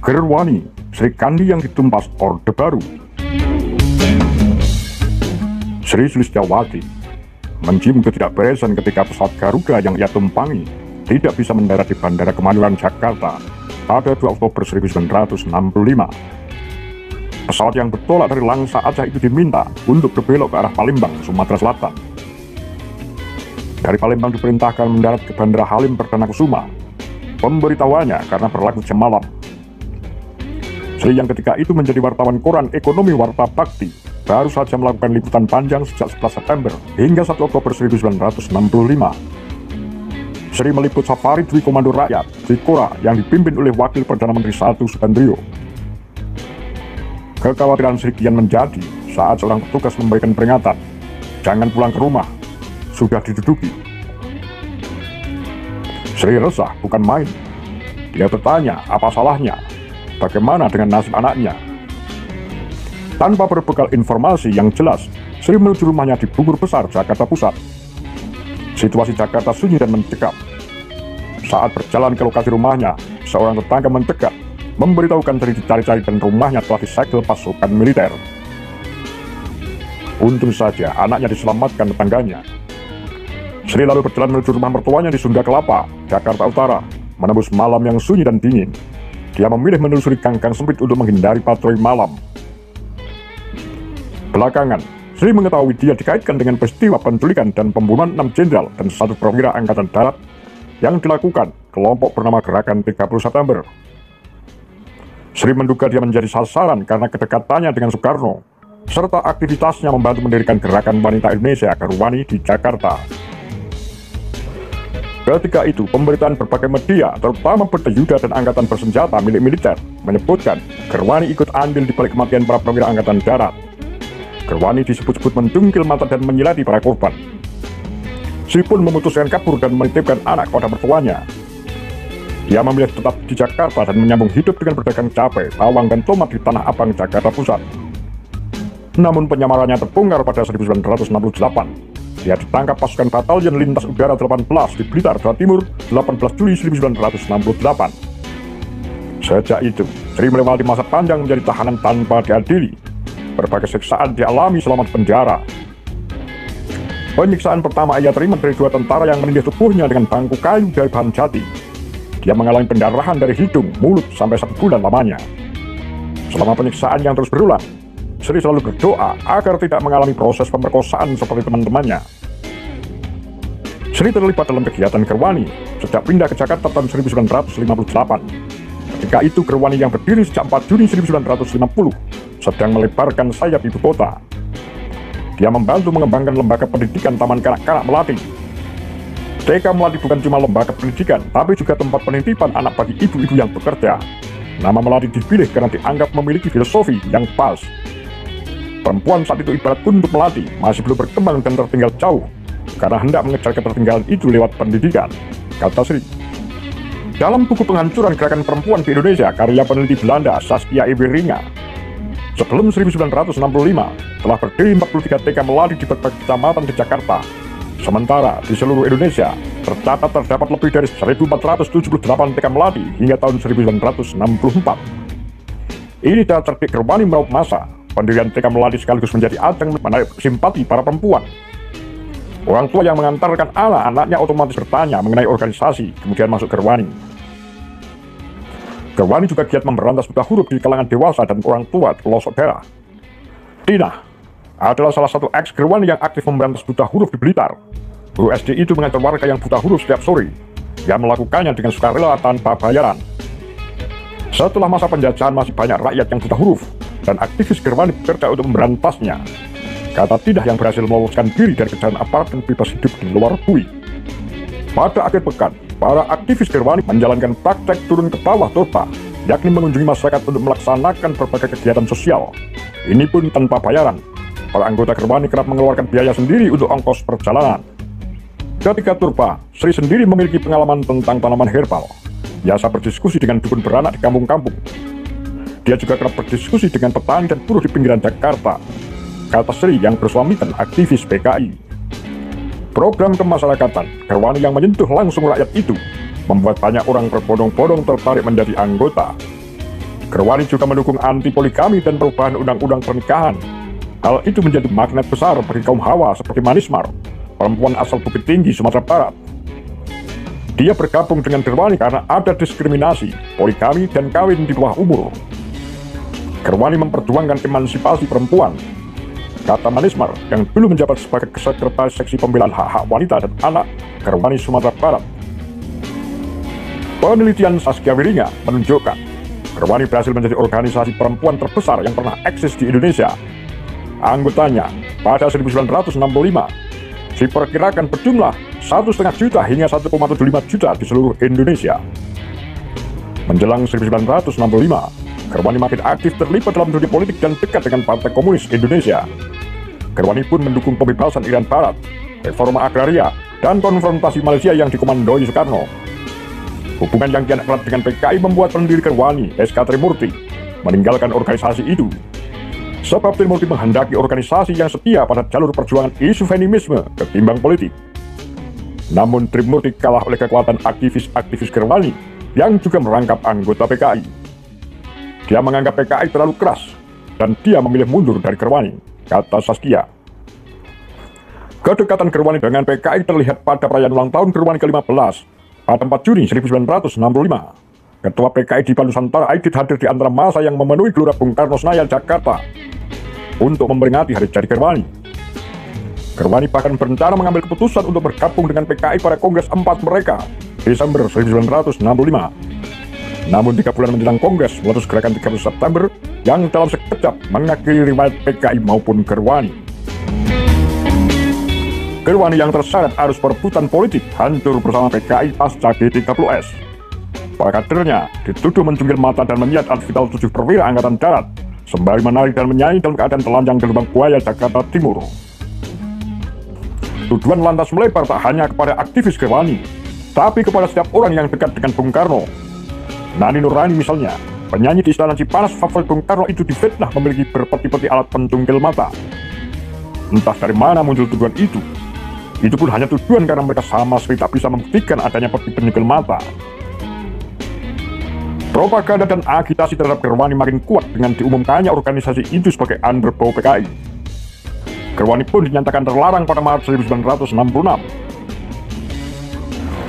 Gerwani, Sri Kandi yang ditumpas Orde Baru. Sri Sulistiawati mencium ketidakberesan ketika pesawat Garuda yang ia tumpangi tidak bisa mendarat di Bandara Kemayoran, Jakarta pada 2 Oktober 1965. Pesawat yang bertolak dari Langsa Aceh itu diminta untuk berbelok ke arah Palembang, Sumatera Selatan. Dari Palembang diperintahkan mendarat ke Bandara Halim Perdana Kusuma. Pemberitahuannya karena berlaku jam malam. Sri yang ketika itu menjadi wartawan koran Ekonomi Warta Bakti baru saja melakukan liputan panjang sejak 11 September hingga 1 Oktober 1965. Sri meliput safari Dwi Komando Rakyat, Dwikora, yang dipimpin oleh Wakil Perdana Menteri I Subandrio. Kekhawatiran Sri kian menjadi saat seorang petugas memberikan peringatan, jangan pulang ke rumah, sudah diduduki. Sri resah bukan main. Dia bertanya apa salahnya, bagaimana dengan nasib anaknya. Tanpa berbekal informasi yang jelas, Sri menuju rumahnya di Bungur Besar, Jakarta Pusat. Situasi Jakarta sunyi dan mencekam. Saat berjalan ke lokasi rumahnya, seorang tetangga mencegat, memberitahukan Sri dicari-cari dan rumahnya telah disegel pasukan militer. Untung saja anaknya diselamatkan tetangganya. Sri lalu berjalan menuju rumah mertuanya di Sunda Kelapa, Jakarta Utara, menembus malam yang sunyi dan dingin. Dia memilih menelusuri gang-gang sempit untuk menghindari patroli malam. Belakangan, Sri mengetahui dia dikaitkan dengan peristiwa penculikan dan pembunuhan 6 jenderal dan 1 perwira Angkatan Darat yang dilakukan kelompok bernama Gerakan 30 September. Sri menduga dia menjadi sasaran karena kedekatannya dengan Soekarno, serta aktivitasnya membantu mendirikan Gerakan Wanita Indonesia Gerwani di Jakarta. Ketika itu, pemberitaan berbagai media, terutama Bete Yuda dan Angkatan Bersenjata milik militer, menyebutkan Gerwani ikut andil di balik kematian para perwira Angkatan Darat. Gerwani disebut-sebut mencungkil mata dan menyilati para korban. Sri pun memutuskan kabur dan menitipkan anak kepada mertuanya. Dia memilih tetap di Jakarta dan menyambung hidup dengan berdagang cabai, bawang, dan tomat di Tanah Abang, Jakarta Pusat. Namun penyamarannya terbongkar pada 1968. Dia ditangkap pasukan Batalion Lintas Udara 18 di Blitar, Jawa Timur, 18 Juli 1968. Sejak itu, Sri melewati masa panjang menjadi tahanan tanpa diadili. Berbagai siksaan dialami selama di penjara. Penyiksaan pertama ia terima dari 2 tentara yang menindih tubuhnya dengan bangku kayu dari bahan jati. Dia mengalami pendarahan dari hidung, mulut, sampai 1 bulan lamanya. Selama penyiksaan yang terus berulang, Sri selalu berdoa agar tidak mengalami proses pemerkosaan seperti teman-temannya. Sri terlibat dalam kegiatan Gerwani sejak pindah ke Jakarta tahun 1958. Ketika itu Gerwani yang berdiri sejak 4 Juni 1950 sedang melebarkan sayap ibu kota. Dia membantu mengembangkan lembaga pendidikan Taman Kanak-Kanak Melati. TK Melati bukan cuma lembaga pendidikan, tapi juga tempat penitipan anak bagi ibu-ibu yang bekerja. Nama Melati dipilih karena dianggap memiliki filosofi yang pas. Perempuan saat itu ibarat kuntup melati, masih belum berkembang dan tertinggal jauh, karena hendak mengejar ketertinggalan itu lewat pendidikan, kata Sri. Dalam buku Penghancuran Gerakan Perempuan di Indonesia, karya peneliti Belanda Saskia Eweringa, sebelum 1965, telah berdiri 43 TK Melati di berbagai kecamatan di Jakarta. Sementara di seluruh Indonesia, tercatat terdapat lebih dari 1.478 TK Melati hingga tahun 1964. Ini data tertib Gerwani meraup masa. Pendirian TK Melati sekaligus menjadi ajang menarik simpati para perempuan. Orang tua yang mengantarkan anak-anaknya otomatis bertanya mengenai organisasi, kemudian masuk Gerwani. Gerwani juga giat memberantas buta huruf di kalangan dewasa dan orang tua di pelosok daerah. Tina adalah salah satu ex-Gerwani yang aktif memberantas buta huruf di Blitar. Guru SD itu mengajar warga yang buta huruf setiap sore. Dia melakukannya dengan sukarela tanpa bayaran. Setelah masa penjajahan masih banyak rakyat yang buta huruf, dan aktivis Gerwani bekerja untuk memberantasnya. Kata Tidak yang berhasil meloloskan diri dari kejaran aparat dan bebas hidup di luar bui. Pada akhir pekan, para aktivis Gerwani menjalankan praktek turun ke bawah turba yakni mengunjungi masyarakat untuk melaksanakan berbagai kegiatan sosial. Ini pun tanpa bayaran. Para anggota Gerwani kerap mengeluarkan biaya sendiri untuk ongkos perjalanan. Ketika turba, Sri sendiri memiliki pengalaman tentang tanaman herbal. Biasa berdiskusi dengan dukun beranak di kampung-kampung. Dia juga kerap berdiskusi dengan petani dan buruh di pinggiran Jakarta, kata Sri yang bersuamikan aktivis PKI. Program kemasyarakatan Gerwani yang menyentuh langsung rakyat itu membuat banyak orang berbondong-bondong tertarik menjadi anggota. Gerwani juga mendukung anti poligami dan perubahan undang-undang pernikahan. Hal itu menjadi magnet besar bagi kaum Hawa seperti Manismar, perempuan asal Bukit Tinggi, Sumatera Barat. Dia bergabung dengan Gerwani karena ada diskriminasi, poligami, dan kawin di bawah umur. Gerwani memperjuangkan emansipasi perempuan, kata Manismar yang dulu menjabat sebagai sekretaris seksi pembelaan hak-hak wanita dan anak Gerwani Sumatera Barat. Penelitian Saskia Wiringa menunjukkan Gerwani berhasil menjadi organisasi perempuan terbesar yang pernah eksis di Indonesia. Anggotanya pada 1965 diperkirakan berjumlah 1,5 juta hingga 1,75 juta di seluruh Indonesia. Menjelang 1965, Gerwani makin aktif terlibat dalam dunia politik dan dekat dengan Partai Komunis Indonesia. Gerwani pun mendukung pembebasan Irian Barat, reforma agraria, dan konfrontasi Malaysia yang dikomandoi Soekarno. Hubungan yang kian erat dengan PKI membuat pendiri Gerwani, SK Trimurti, meninggalkan organisasi itu. Sebab Trimurti menghendaki organisasi yang setia pada jalur perjuangan isu feminisme ketimbang politik. Namun Trimurti kalah oleh kekuatan aktivis-aktivis Gerwani yang juga merangkap anggota PKI. Dia menganggap PKI terlalu keras dan dia memilih mundur dari Gerwani, kata Saskia. Kedekatan Gerwani dengan PKI terlihat pada perayaan ulang tahun Gerwani ke-15 pada 4 Juni 1965. Ketua PKI di Nusantara Aidit hadir di antara masa yang memenuhi Gelora Bung Karno Senayan, Jakarta untuk memperingati hari jadi Gerwani. Gerwani bahkan berencana mengambil keputusan untuk bergabung dengan PKI pada Kongres 4 mereka Desember 1965. Namun 3 bulan menjelang Kongres meletus gerakan 30 September yang dalam sekejap mengakhiri riwayat PKI maupun Gerwani. Gerwani yang terseret arus perebutan politik hancur bersama PKI pasca G30S. Para kadernya dituduh mencungkil mata dan menyiapkan vital 7 perwira Angkatan Darat, sembari menari dan menyanyi dalam keadaan telanjang di lubang buaya Jakarta Timur. Tuduhan lantas melebar tak hanya kepada aktivis Gerwani, tapi kepada setiap orang yang dekat dengan Bung Karno. Nani Nurani misalnya, penyanyi di Istana Cipanas favorit Bung Karno itu difitnah memiliki berpeti-peti alat pencungkil mata. Entah dari mana muncul tuduhan itu. Itu pun hanya tuduhan karena mereka sama sekali tak bisa membuktikan adanya peti penyungkil mata. Propaganda dan agitasi terhadap Gerwani makin kuat dengan diumumkannya organisasi itu sebagai underbow PKI. Gerwani pun dinyatakan terlarang pada Maret 1966.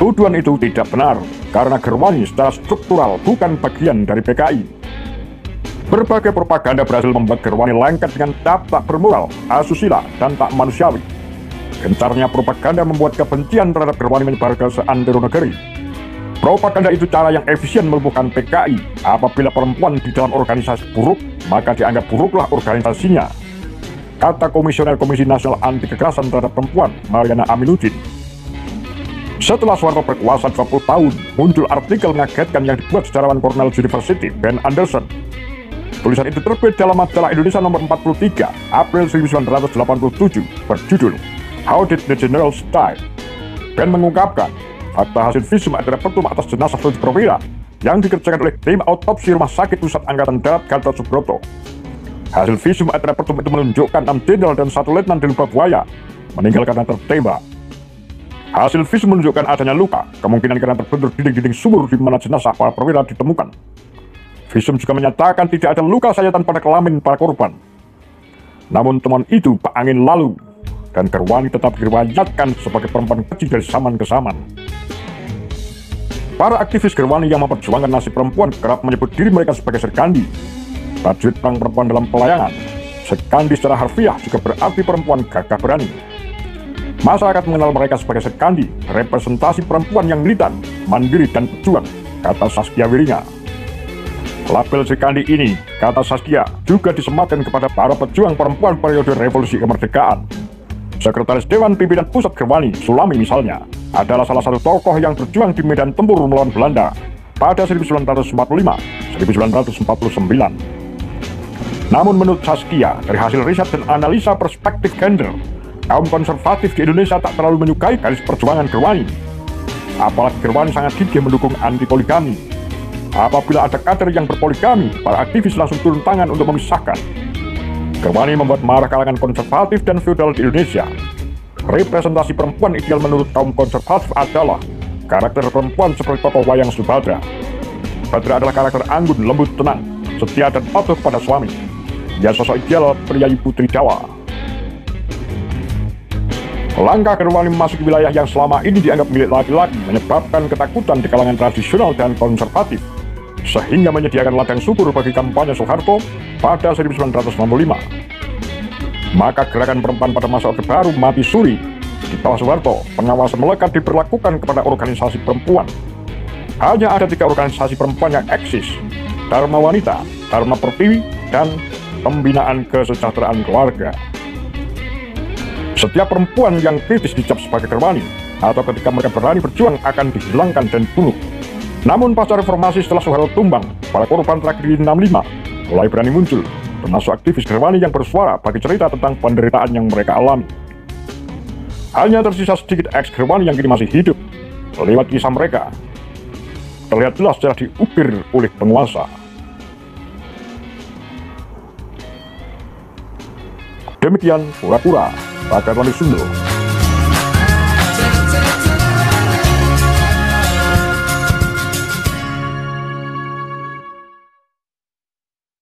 Tuduhan itu tidak benar, karena Gerwani secara struktural bukan bagian dari PKI. Berbagai propaganda berhasil membuat Gerwani lengket dengan tak bermoral, asusila, dan tak manusiawi. Gencarnya propaganda membuat kebencian terhadap Gerwani menyebar ke seantero negeri. Propaganda itu cara yang efisien melumpuhkan PKI. Apabila perempuan di dalam organisasi buruk, maka dianggap buruklah organisasinya, kata Komisioner Komisi Nasional Anti Kekerasan Terhadap Perempuan, Mariana Aminuddin. Setelah Soeharto berkuasa 20 tahun, muncul artikel mengagetkan yang dibuat sejarawan Cornell University, Ben Anderson. Tulisan itu terbit dalam majalah Indonesia nomor 43, April 1987, berjudul How Did the Generals Die? Ben mengungkapkan fakta hasil visum et repertum atas jenazah 7 perwira yang dikerjakan oleh tim autopsi Rumah Sakit Pusat Angkatan Darat Gatot Subroto. Hasil visum et repertum itu menunjukkan 6 jenderal dan 1 letnan di lubang buaya meninggal karena tertembak. Hasil visum menunjukkan adanya luka, kemungkinan karena terbentur dinding-dinding sumur di mana jenazah para perwira ditemukan. Visum juga menyatakan tidak ada luka sayatan pada kelamin para korban. Namun temuan itu pak angin lalu, dan Gerwani tetap diriwayatkan sebagai perempuan keji dari zaman ke zaman. Para aktivis Gerwani yang memperjuangkan nasib perempuan kerap menyebut diri mereka sebagai Serkandi, prajurit perang perempuan dalam pelayangan. Serkandi secara harfiah juga berarti perempuan gagah berani. Masyarakat mengenal mereka sebagai Serkandi, representasi perempuan yang militan, mandiri, dan pejuang, kata Saskia Wiringa. Label Serkandi ini, kata Saskia, juga disematkan kepada para pejuang perempuan periode revolusi kemerdekaan. Sekretaris Dewan Pimpinan Pusat Gerwani, Sulami misalnya, adalah salah satu tokoh yang berjuang di medan tempur melawan Belanda. pada 1945-1949. Namun menurut Saskia, dari hasil riset dan analisa perspektif gender, kaum konservatif di Indonesia tak terlalu menyukai garis perjuangan Gerwani. Apalagi Gerwani sangat gigih mendukung anti-poligami. Apabila ada kader yang berpoligami, para aktivis langsung turun tangan untuk memisahkan. Gerwani membuat marah kalangan konservatif dan feodal di Indonesia. Representasi perempuan ideal menurut kaum konservatif adalah karakter perempuan seperti tokoh wayang Subadra. Subadra adalah karakter anggun, lembut, tenang, setia dan patuh pada suami. Dia sosok ideal priayi putri Jawa. Langkah Gerwani memasuki wilayah yang selama ini dianggap milik laki-laki menyebabkan ketakutan di kalangan tradisional dan konservatif, sehingga menyediakan ladang subur bagi kampanye Soeharto pada 1965. Maka gerakan perempuan pada masa Orde Baru mati suri. Di bawah Soeharto, pengawasan melekat diberlakukan kepada organisasi perempuan. Hanya ada 3 organisasi perempuan yang eksis: Dharma Wanita, Dharma Pertiwi, dan Pembinaan Kesejahteraan Keluarga. Setiap perempuan yang kritis dicap sebagai Gerwani, atau ketika mereka berani berjuang akan dihilangkan dan dibunuh. Namun pasca reformasi setelah Soeharto tumbang, para korban tragedi 65 mulai berani muncul, termasuk aktivis Gerwani yang bersuara bagi cerita tentang penderitaan yang mereka alami. Hanya tersisa sedikit ex-Gerwani yang kini masih hidup. Lewat kisah mereka, terlihat jelas secara diukir oleh penguasa. Demikian pura-pura Rakyat Wali Sunda.